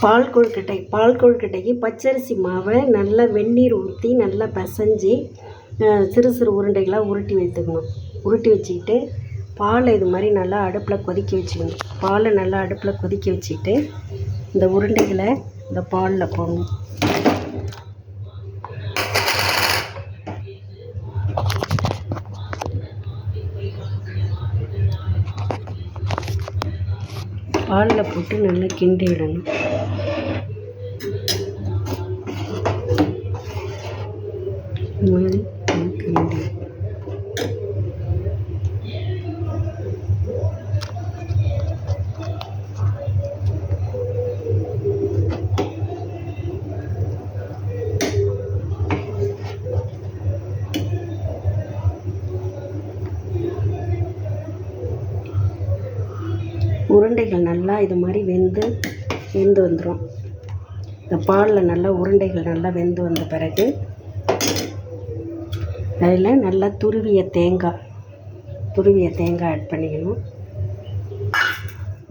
பால் கொழுக்கட்டைக்கு பச்சரிசி மாவை நல்லா வெந்நீர் ஊற்றி நல்லா பிசைஞ்சு சிறு சிறு உருண்டைகளாக உருட்டி வச்சுக்கிட்டு பாலை இது மாதிரி நல்லா அடுப்பில் கொதிக்க வச்சுக்கணும். பாலை நல்லா அடுப்பில் கொதிக்க வச்சுக்கிட்டு இந்த உருண்டைகளை இந்த பாலில் போடணும். பாலில் போட்டு நல்லா கிண்டி விடணும். இந்த மாதிரி கிண்டி உருண்டைகள் நல்லா இது மாதிரி வெந்து வந்துடும். இந்த பாலில் நல்லா உருண்டைகள் நல்லா வெந்து வந்த பிறகு அதில் நல்லா துருவிய தேங்காய் ஆட் பண்ணிக்கணும்.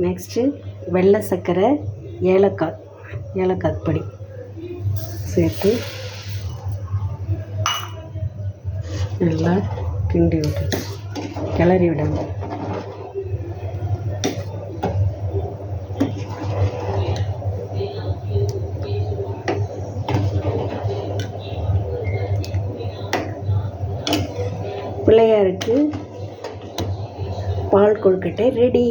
நெக்ஸ்ட்டு வெள்ளை சர்க்கரை, ஏலக்காய் பொடி சேர்த்து நல்லா கிளறி விடணும். பிள்ளையாருக்கு பால் கொழுக்கட்டை ரெடி.